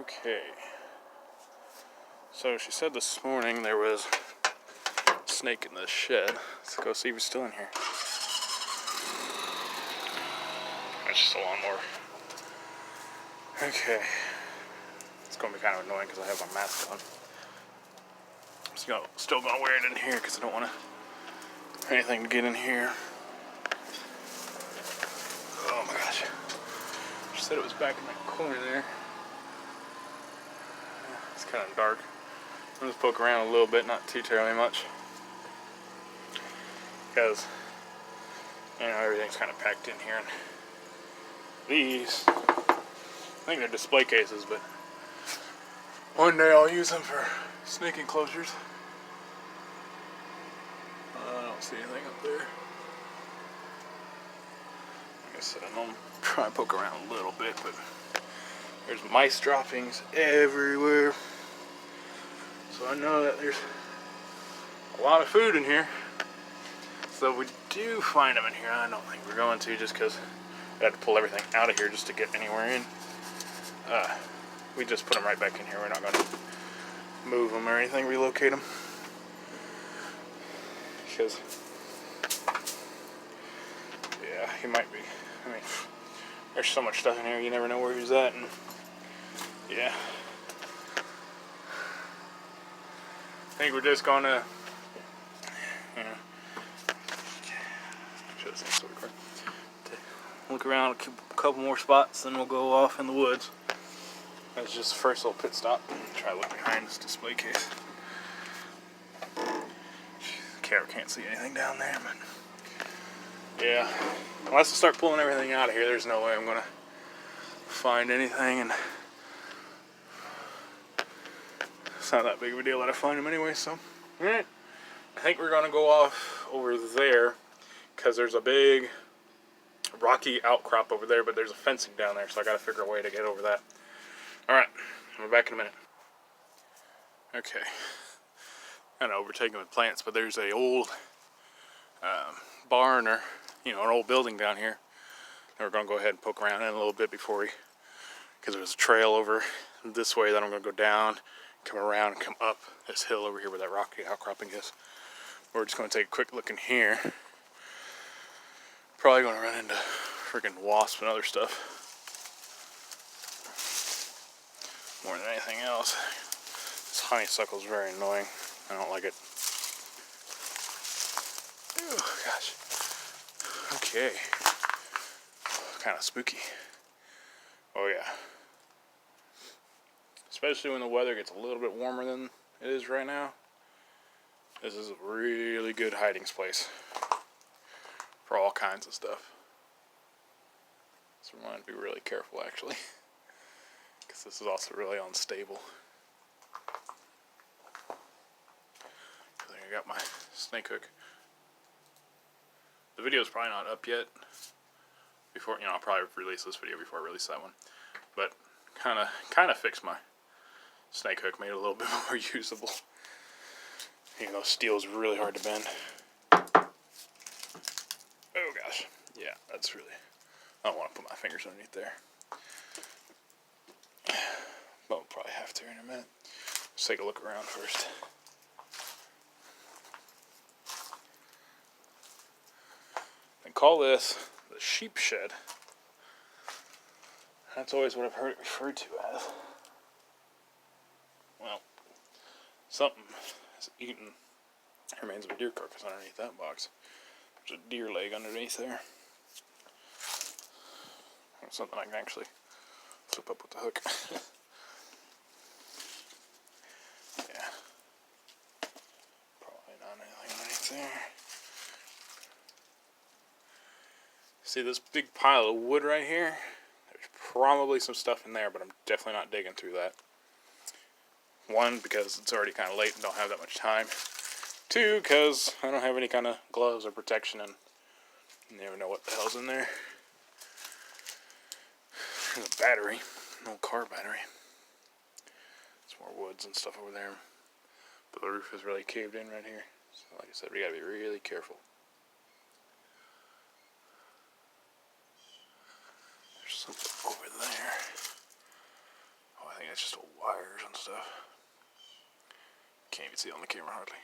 Okay. So she said this morning there was a snake in the shed. Let's go see if he's still in here. That's just a lawnmower. Okay. It's going to be kind of annoying because I have my mask on. I'm still going to wear it in here because I don't want anything to get in here. Oh my gosh. She said it was back in that corner there. It's kind of dark. I'm just poke around a little bit, not too terribly much. Because, you know, everything's kind of packed in here. And these, I think they're display cases, but one day I'll use them for snake enclosures. I don't see anything up there. Like I said, I'm going to try and poke around a little bit, but there's mice droppings everywhere. So I know that there's a lot of food in here. So if we do find them in here, I don't think we're going to, just because I have to pull everything out of here just to get anywhere in. We just put them right back in here. We're not going to move them or anything, relocate them. Because, yeah, he might be. I mean, there's so much stuff in here, you never know where he's at. And yeah. I think we're just going to, you know, look around a couple more spots, then we'll go off in the woods. That's just the first little pit stop. Try to look behind this display case. Camera can't see anything down there, but yeah. Unless I start pulling everything out of here, there's no way I'm gonna find anything, and it's not that big of a deal that I find them anyway. So, alright. I think we're gonna go off over there because there's a big rocky outcrop over there, but there's a fencing down there, so I gotta figure a way to get over that. Alright, I'll be back in a minute. Okay. Kind of overtaken with plants, but there's a old barn, or, you know, an old building down here. And we're gonna go ahead and poke around in a little bit before we, because there's a trail over this way that I'm gonna go down, come around, and come up this hill over here where that rocky outcropping is. We're just gonna take a quick look in here. Probably gonna run into freaking wasps and other stuff more than anything else. This honeysuckle is very annoying. I don't like it. Oh gosh. Okay. Kind of spooky. Oh yeah. Especially when the weather gets a little bit warmer than it is right now. This is a really good hiding place for all kinds of stuff. So we want to be really careful, actually, because this is also really unstable. I think I got my snake hook. The video is probably not up yet. Before, you know, I'll probably release this video before I release that one. But kind of fixed my snake hook, made it a little bit more usable. You know, steel's really hard to bend. Oh gosh, yeah, that's really. I don't want to put my fingers underneath there. But we'll probably have to in a minute. Let's take a look around first. And call this the sheep shed. That's always what I've heard it referred to as. Well, something has eaten remains of a deer carcass underneath that box. There's a deer leg underneath there. Something I can actually flip up with the hook. Yeah. Probably not anything underneath there. See this big pile of wood right here? There's probably some stuff in there, but I'm definitely not digging through that. One, because it's already kind of late and don't have that much time. Two, because I don't have any kind of gloves or protection, and you never know what the hell's in there. There's a battery, an old car battery. Some more woods and stuff over there. But the roof is really caved in right here. So like I said, we gotta be really careful. There's something over there. Oh, I think I it's just old wires and stuff. Can't even see on the camera hardly.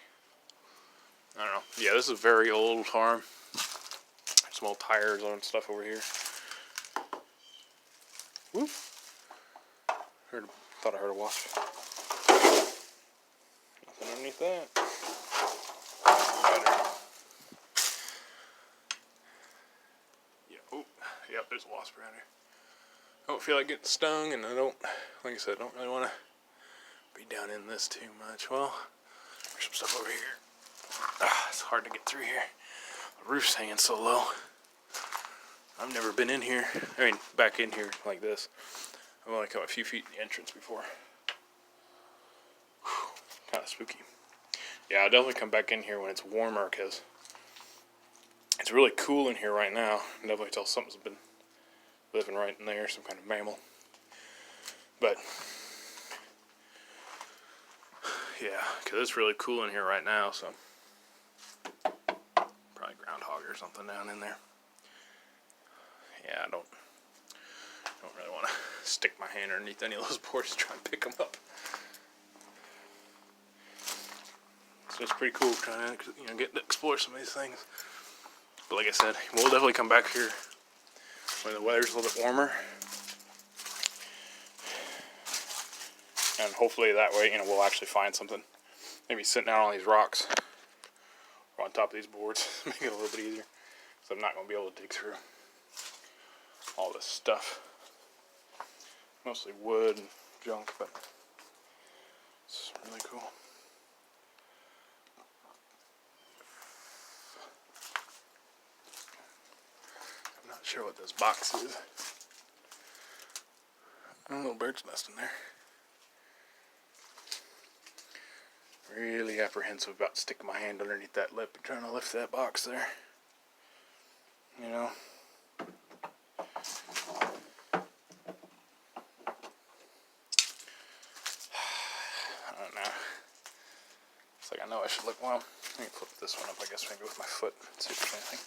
I don't know. Yeah, this is a very old farm. Some old tires and stuff over here. Whoop. Thought I heard a wasp. Nothing underneath that. Better. Yeah. Oh, yep. There's a wasp around here. I don't feel like getting stung, and I don't, like I said, I don't really want to be down in this too much. Well, there's some stuff over here. It's hard to get through here. The roof's hanging so low. I've never been in here. I mean, back in here like this. I've only come a few feet in the entrance before. Kind of spooky. Yeah, I'll definitely come back in here when it's warmer, because it's really cool in here right now. I can definitely tell something's been living right in there, some kind of mammal. But yeah, because it's really cool in here right now, so probably groundhog or something down in there. Yeah, I don't really want to stick my hand underneath any of those boards to try and pick them up. So it's pretty cool trying to, get to explore some of these things. But like I said, we'll definitely come back here when the weather's a little bit warmer. And hopefully that way, we'll actually find something. Maybe sitting out on these rocks or on top of these boards, make it a little bit easier. So I'm not going to be able to dig through all this stuff. Mostly wood and junk, but it's really cool. I'm not sure what this box is. A little bird's nest in there. Really apprehensive about sticking my hand underneath that lip and trying to lift that box there. I don't know. It's like I know I should look. Well, let me flip this one up, I guess, maybe with my foot. See if there's anything.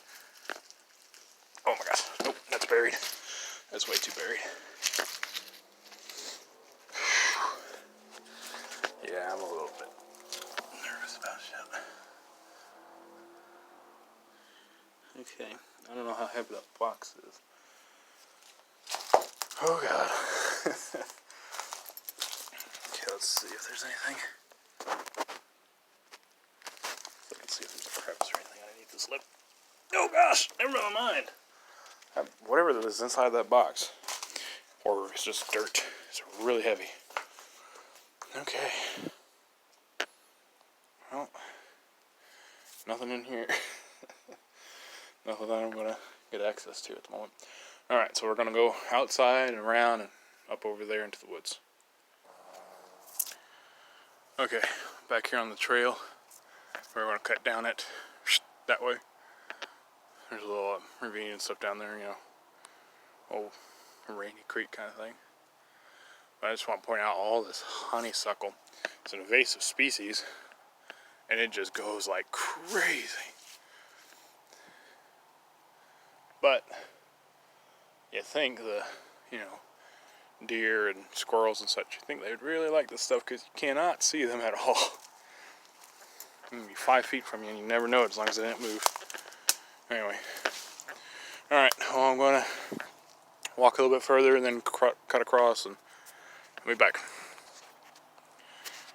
Oh my gosh. Nope, that's buried. That's way too buried. Yeah, I'm a little bit nervous about shit. Okay, I don't know how heavy that box is. Oh god. Okay, let's see if there's anything. Let's see if there's a crevice or anything underneath this lip. Oh gosh, never mind. Whatever that is inside that box, or it's just dirt. It's really heavy. Okay. Well, nothing in here. Nothing that I'm gonna get access to at the moment. Alright, so we're gonna go outside and around and up over there into the woods. Okay, back here on the trail. We're gonna cut down it that way. There's a little ravine and stuff down there, old rainy creek kind of thing. But I just want to point out all this honeysuckle. It's an invasive species, and it just goes like crazy. But you think the, deer and squirrels and such, you think they'd really like this stuff, because you cannot see them at all. They can be 5 feet from you and you never know it as long as they didn't move. Anyway. Alright, well, I'm going to walk a little bit further and then cut across and I'll be back.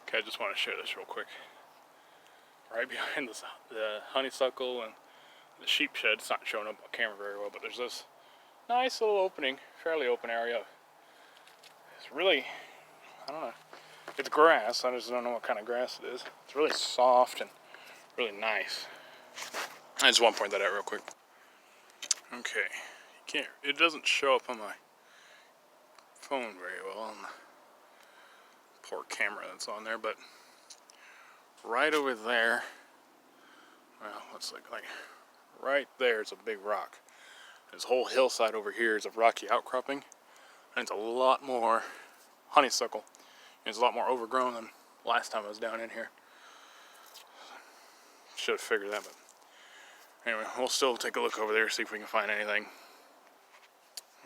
Okay, I just want to show this real quick. Right behind the honeysuckle and the sheep shed, it's not showing up on camera very well, but there's this nice little opening, fairly open area. It's really, I don't know, it's grass, I just don't know what kind of grass it is. It's really soft and really nice. I just want to point that out real quick. Okay, it doesn't show up on my phone very well on the poor camera that's on there, but right over there, well, looks like right there is a big rock. This whole hillside over here is a rocky outcropping, and it's a lot more honeysuckle. It's a lot more overgrown than last time I was down in here. Should have figured that, but anyway, we'll still take a look over there, see if we can find anything.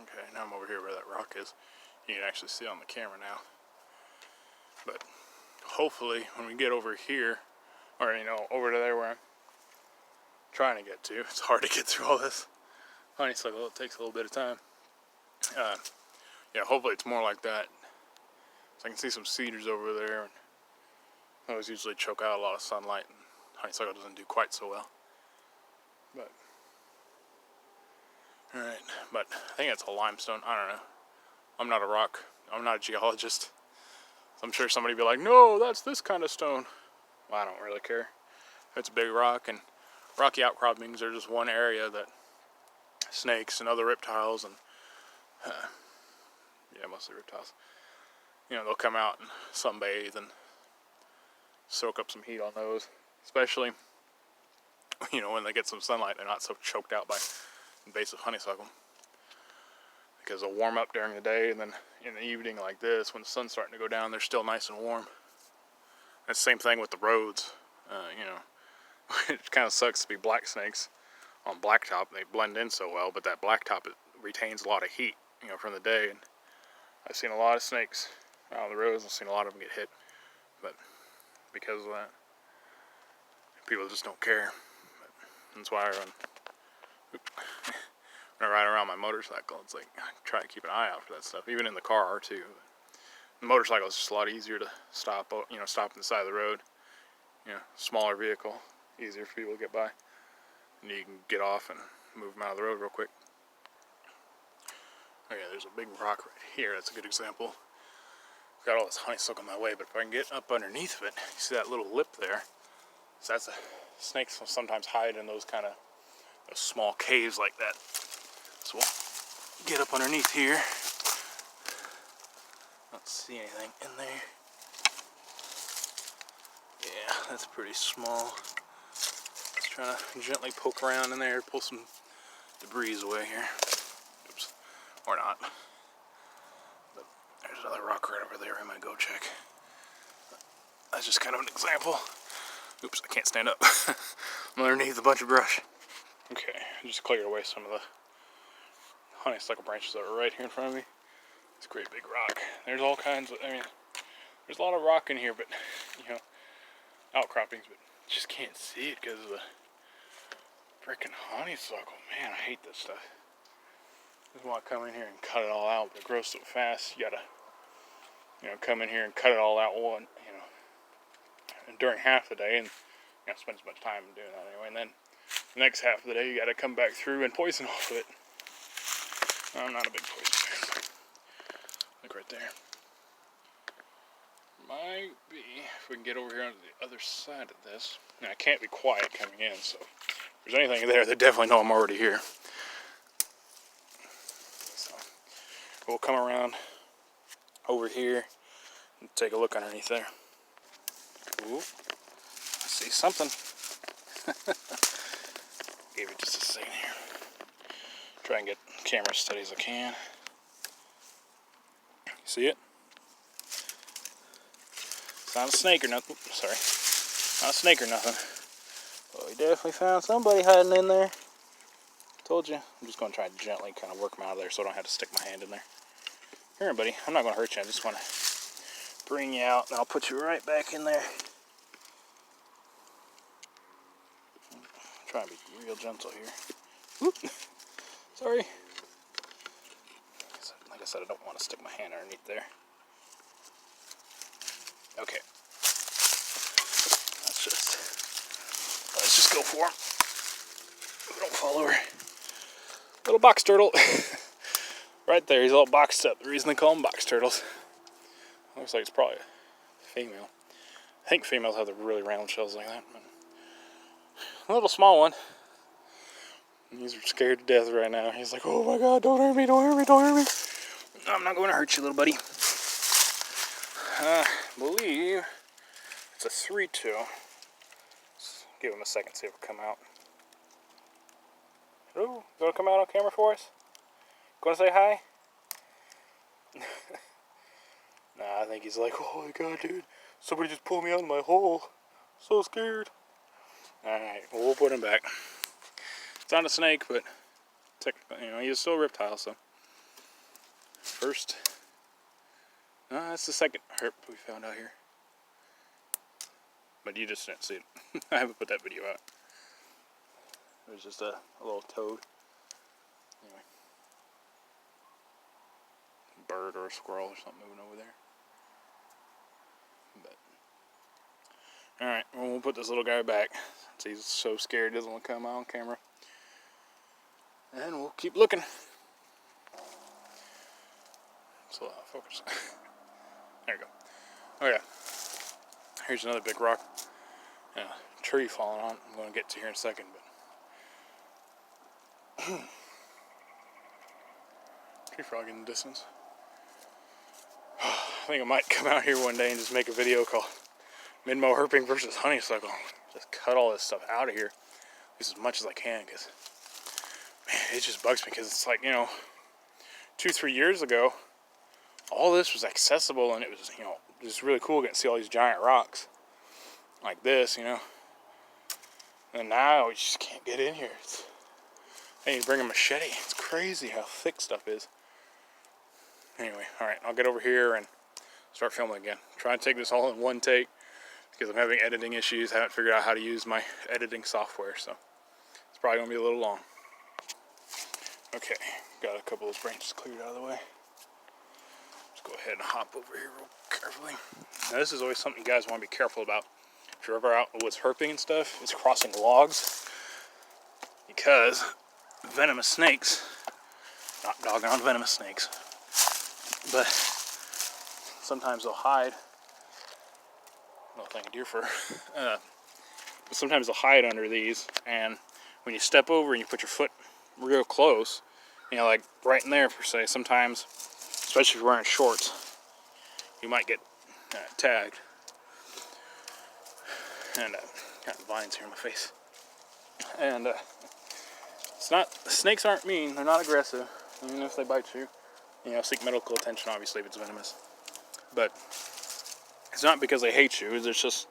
Okay, now I'm over here where that rock is. You can actually see it on the camera now. But hopefully when we get over here, or over to there where I'm trying to get to, it's hard to get through all this honeysuckle. It takes a little bit of time. Yeah, hopefully it's more like that. So I can see some cedars over there, and those usually choke out a lot of sunlight, and honeysuckle doesn't do quite so well. But alright, but I think it's a limestone. I don't know. I'm not a geologist. So I'm sure somebody would be like, no, that's this kind of stone. Well, I don't really care. It's a big rock, and rocky outcroppings are just one area that snakes and other reptiles and yeah, mostly reptiles, they'll come out and sunbathe and soak up some heat on those, especially when they get some sunlight. They're not so choked out by invasive honeysuckle, because they'll warm up during the day, and then in the evening like this, when the sun's starting to go down, they're still nice and warm. That's the same thing with the roads. It kind of sucks to be black snakes on blacktop. They blend in so well, but that blacktop, it retains a lot of heat, from the day. And I've seen a lot of snakes out on the roads. I've seen a lot of them get hit, but because of that, people just don't care. But that's why when I ride around my motorcycle, it's like I try to keep an eye out for that stuff, even in the car too. The motorcycle is just a lot easier to stop, stop on the side of the road. Smaller vehicle, easier for people to get by, and you can get off and move them out of the road real quick. Okay, there's a big rock right here. That's a good example. Got all this honeysuckle in my way, but if I can get up underneath of it, you see that little lip there? So that's snakes will sometimes hide in those kind of small caves like that. So we'll get up underneath here. Don't see anything in there. Yeah, that's pretty small. Just trying to gently poke around in there, pull some debris away here. Oops, or not. But there's another rock right over there I might go check. That's just kind of an example. Oops, I can't stand up. I'm underneath a bunch of brush. Okay, I just cleared away some of the honeysuckle branches that were right here in front of me. It's a great big rock. There's all kinds of, there's a lot of rock in here, but, outcroppings, but you just can't see it because of the freaking honeysuckle. Man, I hate this stuff. I just want to come in here and cut it all out, but it grows so fast. You gotta, come in here and cut it all out and during half the day, and spend as much time doing that anyway. And then the next half of the day, you gotta come back through and poison off of it. I'm not a big poison fan. Look right there. Might be, if we can get over here on the other side of this. Now, I can't be quiet coming in, so if there's anything there, they definitely know I'm already here. So we'll come around over here and take a look underneath there. Ooh, I see something. Give it just a second here. Try and get the camera as steady as I can. You see it? It's not a snake or nothing. Sorry. Not a snake or nothing. But we definitely found somebody hiding in there. Told you. I'm just going to try to gently kind of work them out of there so I don't have to stick my hand in there. Here, buddy. I'm not going to hurt you. I just want to bring you out, and I'll put you right back in there. Try and be real gentle here. Whoop. Sorry. Like I said, I don't want to stick my hand underneath there. Okay. Let's just go for him. Don't fall over. Little box turtle. Right there, he's all boxed up. The reason they call them box turtles. Looks like it's probably a female. I think females have the really round shells like that. But a little small one. He's scared to death right now. He's like, oh my god, don't hurt me, don't hurt me, don't hurt me. No, I'm not going to hurt you, little buddy. I believe it's a 3-2. Let's give him a second, see if it'll come out. Hello? You want to come out on camera for us? Want to say hi? Nah, I think he's like, oh my god, dude. Somebody just pulled me out of my hole. So scared. Alright, well, we'll put him back. It's not a snake, but he's still a reptile, so. First That's the second herp we found out here. But you just didn't see it. I haven't put that video out. There's just a little toad. Anyway. Bird or a squirrel or something moving over there. But alright, well, we'll put this little guy back. Since he's so scared he doesn't want to come out on camera. And we'll keep looking. So focus. There you go. Okay. Here's another big rock. Tree falling on. I'm going to get to here in a second, but tree frog in the distance. I think I might come out here one day and just make a video called Mid-Mow Herping versus Honeysuckle. Just cut all this stuff out of here, at least as much as I can, because man, it just bugs me. Because it's like, you know, 2-3 years ago, all this was accessible, and it was, you know, just really cool getting to see all these giant rocks like this, you know. And now we just can't get in here. I need to bring a machete. It's crazy how thick stuff is. Anyway, alright, I'll get over here and start filming again. Try and take this all in one take because I'm having editing issues. I haven't figured out how to use my editing software, so it's probably going to be a little long. Okay, got a couple of those branches cleared out of the way. Let's go ahead and hop over here real carefully. Now, this is always something you guys want to be careful about. If you're ever out in the woods herping and stuff, it's crossing logs, because venomous snakes, not doggone venomous snakes, but sometimes they'll hide. No, thank you, deer fur. But sometimes they'll hide under these, and when you step over and you put your foot real close, you know, like right in there per se, sometimes, especially if you're wearing shorts, you might get tagged. And got vines here in my face. And it's not, snakes aren't mean, they're not aggressive, even if they bite you. You know, seek medical attention, obviously, if it's venomous. But it's not because they hate you, it's just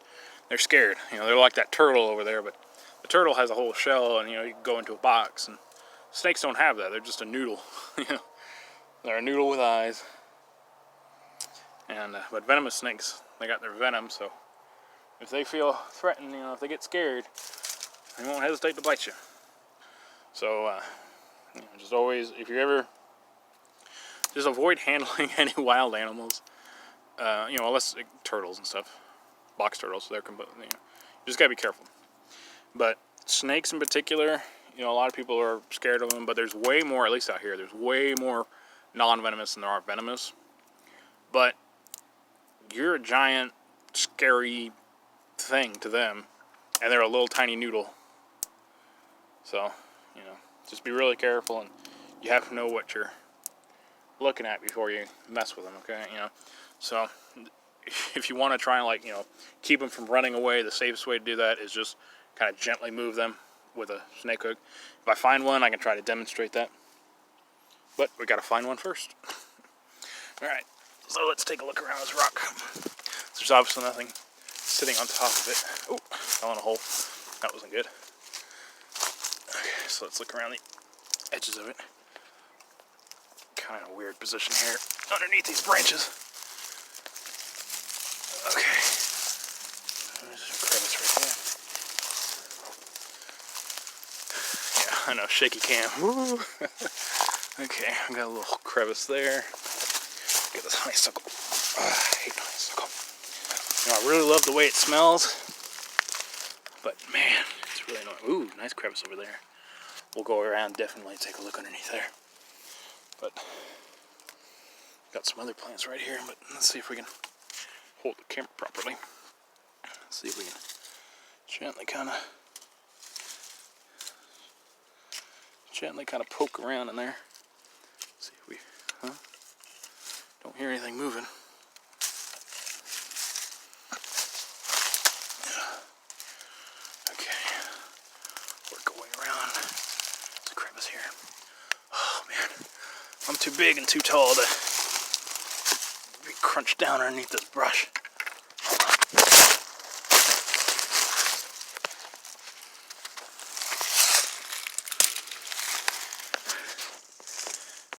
they're scared. You know, they're like that turtle over there, but the turtle has a whole shell, and you know, you can go into a box, and snakes don't have that. They're just a noodle. You know, they're a noodle with eyes. And but venomous snakes, they got their venom, so if they feel threatened, you know, if they get scared, they won't hesitate to bite you. So, you know, just always, if you ever, just avoid handling any wild animals. You know, unless like, turtles and stuff, box turtles, they're you know, you just gotta be careful. But snakes in particular, you know, a lot of people are scared of them, but there's way more, at least out here, there's way more non-venomous than there are venomous. But you're a giant, scary thing to them, and they're a little tiny noodle. So, you know, just be really careful, and you have to know what you're looking at before you mess with them, okay? You know, so if you want to try and, like, you know, keep them from running away, the safest way to do that is just kind of gently move them with a snake hook. If I find one, I can try to demonstrate that, but we got to find one first. Alright, so let's take a look around this rock. There's obviously nothing sitting on top of it. Oh, fell in a hole. That wasn't good. Okay, so let's look around the edges of it. Kind of a weird position here underneath these branches. Okay. There's a crevice right there. Yeah, I know, shaky cam. Woo. Okay, I got a little crevice there. Look at this honeysuckle. I hate honeysuckle. You know, I really love the way it smells, but man, it's really annoying. Ooh, nice crevice over there. We'll go around, definitely take a look underneath there. But got some other plants right here, but let's see if we can hold the camera properly. Let's see if we can gently kind of poke around in there. See if we don't hear anything moving. Okay, we're going around. There's a crevice here. Oh man, I'm too big and too tall to be crunched down underneath this brush.